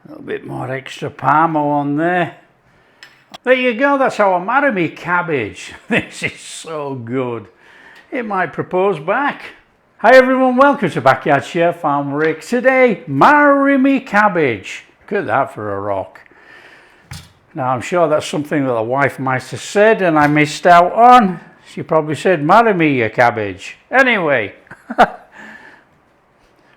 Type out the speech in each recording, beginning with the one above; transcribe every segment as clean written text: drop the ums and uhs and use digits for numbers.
A little bit more extra Parmo on there. There you go, that's our marry me cabbage. This is so good. It might propose back. Hi everyone, welcome to Backyard Chef. I'm Rick. Today, marry me cabbage. Look at that for a rock. Now I'm sure that's something that the wife might have said and I missed out on. She probably said, marry me your cabbage. Anyway,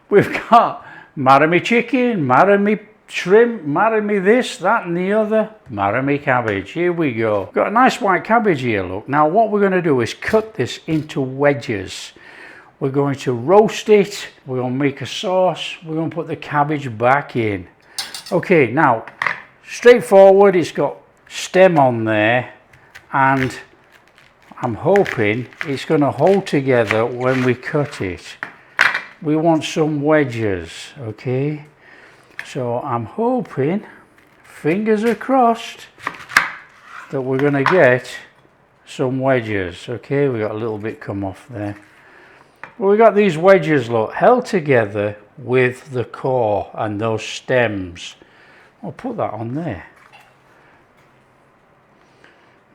we've got marry me chicken, marry me shrimp, marry me this, that and the other, marry me cabbage. Here we go. Got a nice white cabbage here, look. Now what we're going to do is cut this into wedges. We're going to roast it, we're going to make a sauce, we're going to put the cabbage back in. Okay, now, straightforward, it's got stem on there, and I'm hoping it's going to hold together when we cut it. We want some wedges, okay? So I'm hoping, fingers are crossed, that we're going to get some wedges. Okay, we got a little bit come off there. Well, we got these wedges, look, held together with the core and those stems. I'll put that on there.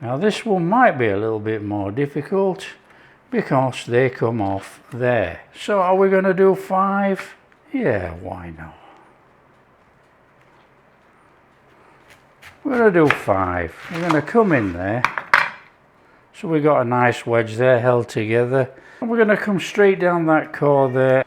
Now this one might be a little bit more difficult because they come off there. So are we going to do 5? Yeah, why not? We're going to do 5. We're going to come in there. So we got a nice wedge there held together. And we're going to come straight down that core there.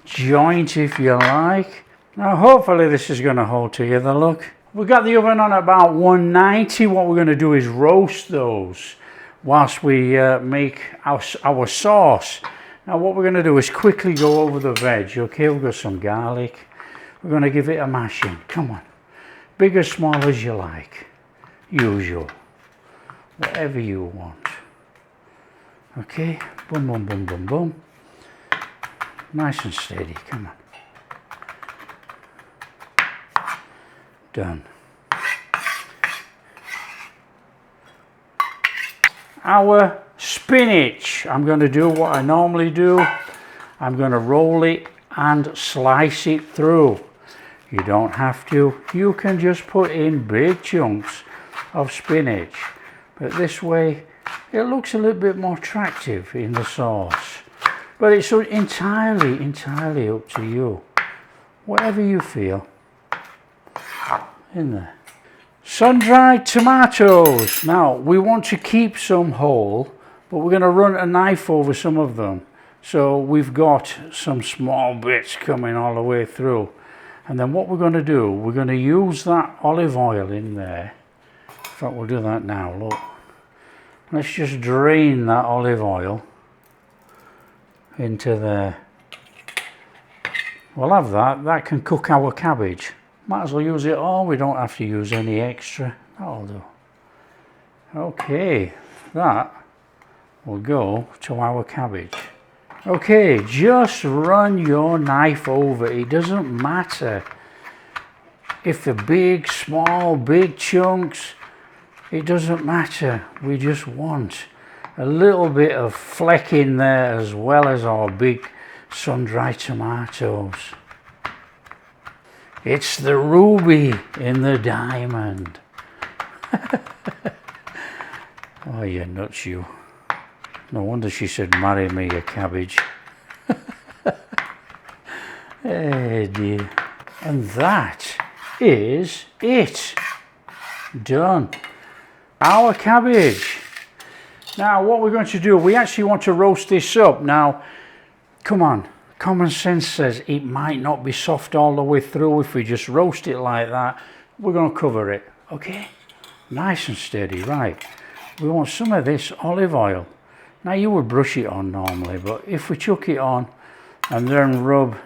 Joint if you like. Now hopefully this is going to hold together, look. We've got the oven on about 190. What we're going to do is roast those whilst we make our sauce. Now what we're going to do is quickly go over the veg. Okay, we've got some garlic. We're going to give it a mashing. Come on. Big or small as you like. Usual. Whatever you want. Okay. Boom, boom, boom, boom, boom. Nice and steady. Come on. Done. Our spinach. I'm going to do what I normally do. I'm going to roll it and slice it through. You don't have to. You can just put in big chunks of spinach. But this way, it looks a little bit more attractive in the sauce. But it's entirely up to you. Whatever you feel. In there. Sun-dried tomatoes. Now, we want to keep some whole, but we're going to run a knife over some of them. So we've got some small bits coming all the way through. And then what we're going to do, we're going to use that olive oil in there. In fact, we'll do that now, look. Let's just drain that olive oil into there. We'll have that. That can cook our cabbage. Might as well use it all. We don't have to use any extra. That'll do. Okay, that will go to our cabbage. Okay, just run your knife over. It doesn't matter if they're big, small, big chunks. It doesn't matter. We just want a little bit of fleck in there as well as our big sun-dried tomatoes. It's the ruby in the diamond. Oh, you nuts, you. No wonder she said, marry me a cabbage. Hey dear. And that is it. Done. Our cabbage. Now what we're going to do, we actually want to roast this up. Now, come on. Common sense says it might not be soft all the way through if we just roast it like that. We're going to cover it. Okay? Nice and steady. Right. We want some of this olive oil. Now you would brush it on normally, but if we chuck it on and then rub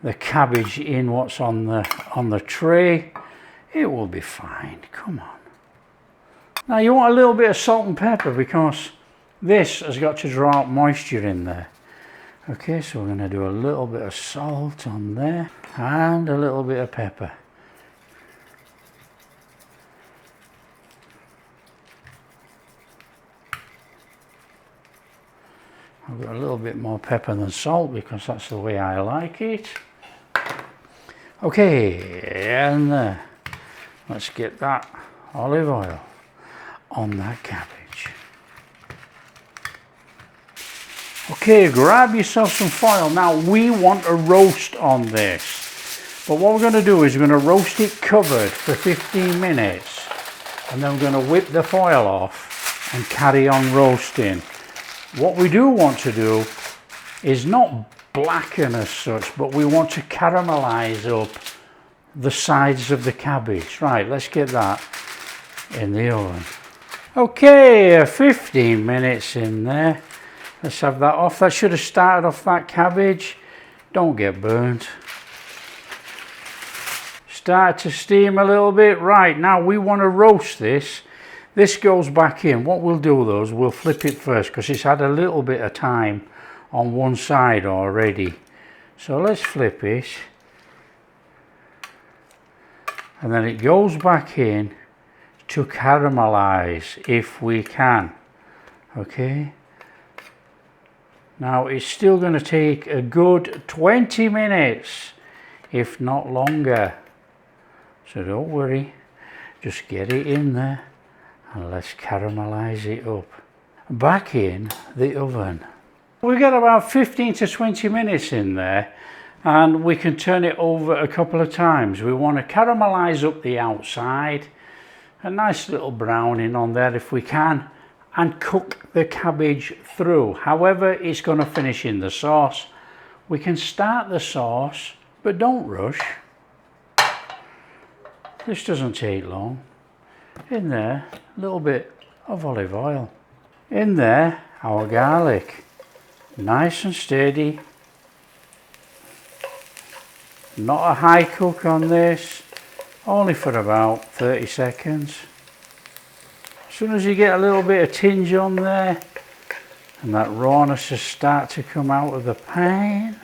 the cabbage in what's on the tray, it will be fine. Come on. Now you want a little bit of salt and pepper because this has got to draw out moisture in there. Okay, so we're going to do a little bit of salt on there and a little bit of pepper. I've got a little bit more pepper than salt because that's the way I like it. Okay, and let's get that olive oil on that cabbage. Okay, grab yourself some foil. Now we want a roast on this, but what we're going to do is we're going to roast it covered for 15 minutes, and then we're going to whip the foil off and carry on roasting. What we do want to do is not blacken as such, but we want to caramelize up the sides of the cabbage. Right, let's get that in the oven. Okay, 15 minutes in there. Let's have that off. That should have started off that cabbage. Don't get burnt. Start to steam a little bit. Right, now we want to roast this. This goes back in. What we'll do though is we'll flip it first because it's had a little bit of time on one side already. So let's flip it. And then it goes back in to caramelize if we can. Okay. Now it's still going to take a good 20 minutes, if not longer. So don't worry, just get it in there and let's caramelize it up. Back in the oven. We got about 15 to 20 minutes in there, and we can turn it over a couple of times. We want to caramelize up the outside, a nice little browning on there if we can, and cook the cabbage through. However it's going to finish in the sauce. We can start the sauce, but don't rush. This doesn't take long. In there, a little bit of olive oil. In there, our garlic. Nice and steady. Not a high cook on this, only for about 30 seconds. As soon as you get a little bit of tinge on there and that rawness will start to come out of the pan,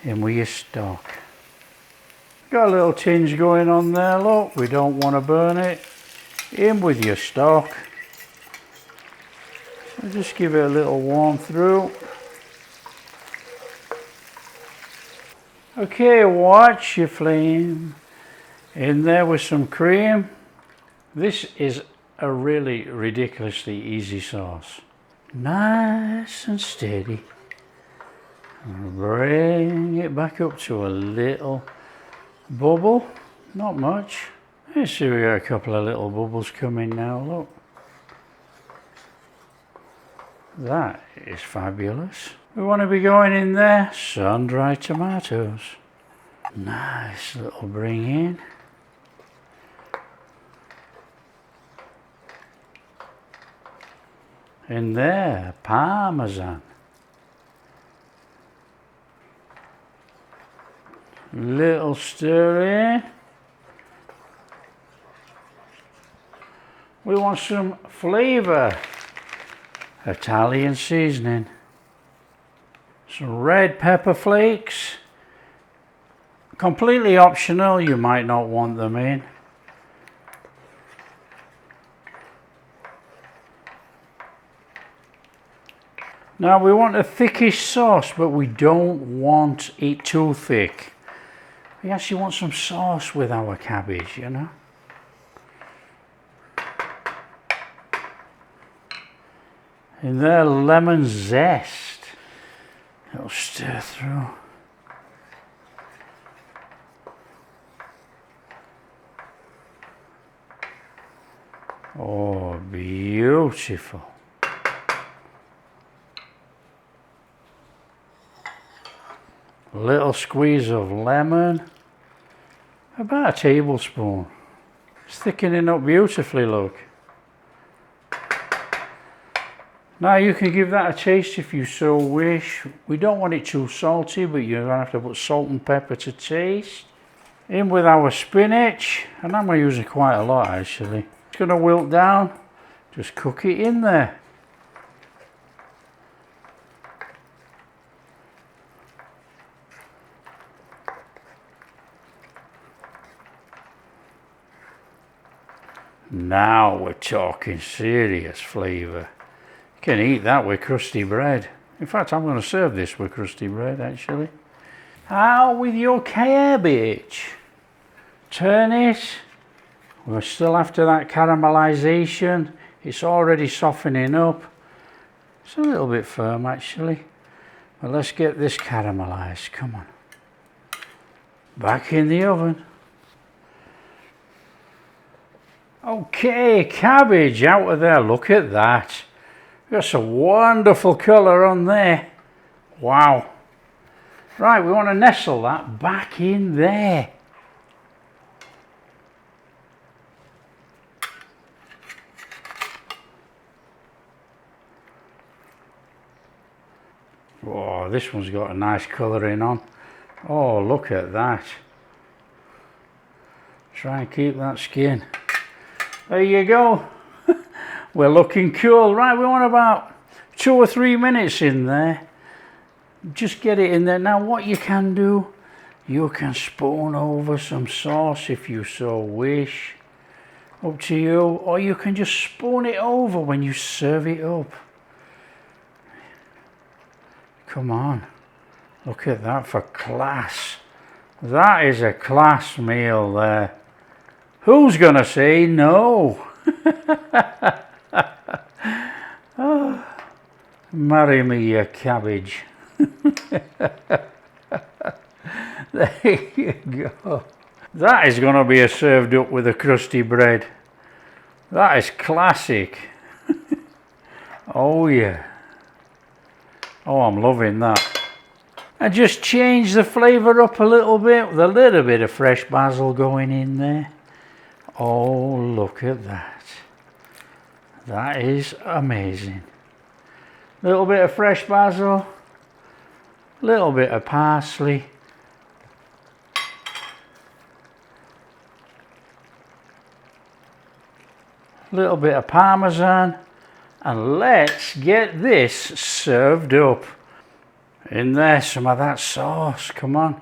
in with your stock. Got a little tinge going on there, look, we don't want to burn it. In with your stock. So just give it a little warm through. Okay, watch your flame. In there with some cream. This is a really ridiculously easy sauce. Nice and steady. Bring it back up to a little bubble, not much. Let's see, we got a couple of little bubbles coming now, look. That is fabulous. We want to be going in there, sun-dried tomatoes. Nice little bring in. In there, Parmesan. Little stir in. We want some flavour. Italian seasoning. Some red pepper flakes. Completely optional, you might not want them in. Now we want a thickish sauce, but we don't want it too thick. We actually want some sauce with our cabbage, you know. In there, lemon zest. It'll stir through. Oh, beautiful. Little squeeze of lemon. About a tablespoon. It's thickening up beautifully, look. Now you can give that a taste if you so wish. We don't want it too salty, but you're going to have to put salt and pepper to taste. In with our spinach, and I'm going to use it quite a lot actually. It's going to wilt down, just cook it in there. Now we're talking serious flavour. You can eat that with crusty bread. In fact, I'm going to serve this with crusty bread actually. Out with your cabbage. Turn it. We're still after that caramelization. It's already softening up. It's a little bit firm actually. But let's get this caramelized. Come on. Back in the oven. Okay, cabbage out of there. Look at that. Got some wonderful colour on there. Wow. Right, we want to nestle that back in there. Oh, this one's got a nice colouring on. Oh, look at that. Try and keep that skin. There you go. We're looking cool. Right, we want about 2 or 3 minutes in there. Just get it in there. Now what you can do, you can spoon over some sauce if you so wish. Up to you. Or you can just spoon it over when you serve it up. Come on. Look at that for class. That is a class meal there. Who's gonna say no? Oh, marry me, you cabbage. There you go. That is gonna be served up with a crusty bread. That is classic. Oh yeah. Oh, I'm loving that. And just change the flavour up a little bit with a little bit of fresh basil going in there. Oh, look at that. That is amazing. Little bit of fresh basil, little bit of parsley. Little bit of Parmesan. And let's get this served up. In there, some of that sauce, come on.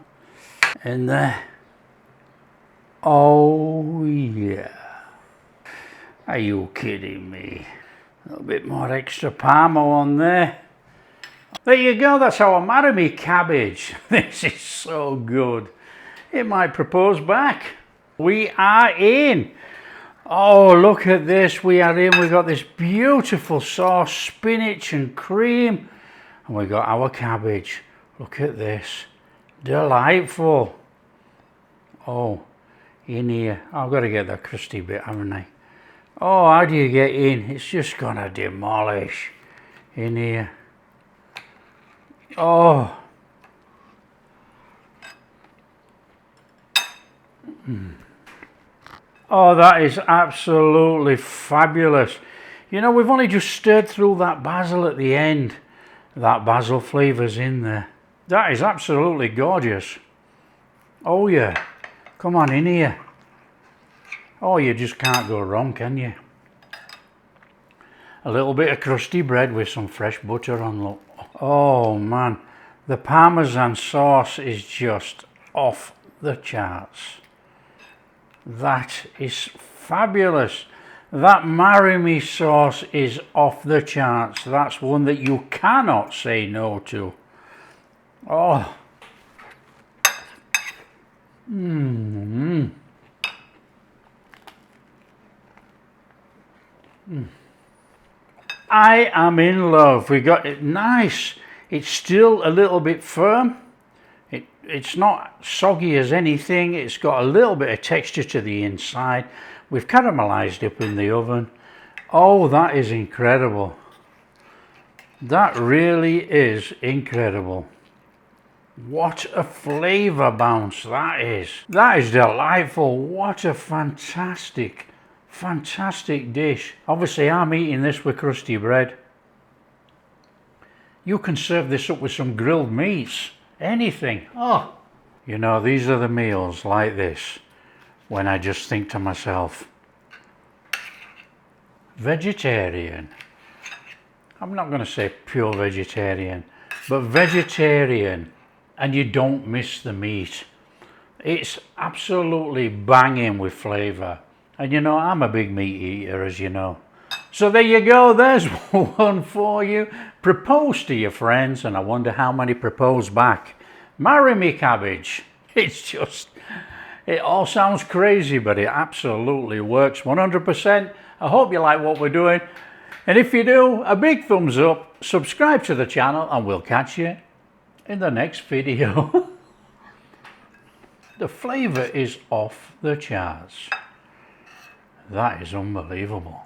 In there. Oh yeah. Are you kidding me? A little bit more extra Parmo on there. There you go, that's our marry me cabbage. This is so good. It might propose back. We are in. Oh, look at this, we are in. We've got this beautiful sauce, spinach and cream. And we got our cabbage. Look at this. Delightful. Oh, in here. I've got to get that crusty bit, haven't I? Oh, how do you get in? It's just gonna demolish in here. Oh. Oh, that is absolutely fabulous. You know, we've only just stirred through that basil at the end. That basil flavour's in there. That is absolutely gorgeous. Oh yeah. Come on in here. Oh, you just can't go wrong, can you? A little bit of crusty bread with some fresh butter on, look. Oh man, the Parmesan sauce is just off the charts. That is fabulous. That marry me sauce is off the charts. That's one that you cannot say no to. Oh. I am in love. We got it nice. It's still a little bit firm. It's not soggy as anything. It's got a little bit of texture to the inside. We've caramelized it in the oven. Oh, that is incredible. That really is incredible. What a flavor bounce that is. That is delightful. What a fantastic dish. Obviously I'm eating this with crusty bread. You can serve this up with some grilled meats, anything. Oh, you know, these are the meals like this when I just think to myself, vegetarian. I'm not going to say pure vegetarian, but vegetarian, and you don't miss the meat. It's absolutely banging with flavour. And you know, I'm a big meat eater, as you know. So there you go, there's one for you. Propose to your friends, and I wonder how many propose back. Marry me cabbage. It's just, it all sounds crazy, but it absolutely works 100%. I hope you like what we're doing. And if you do, a big thumbs up, subscribe to the channel, and we'll catch you in the next video. The flavour is off the charts. That is unbelievable.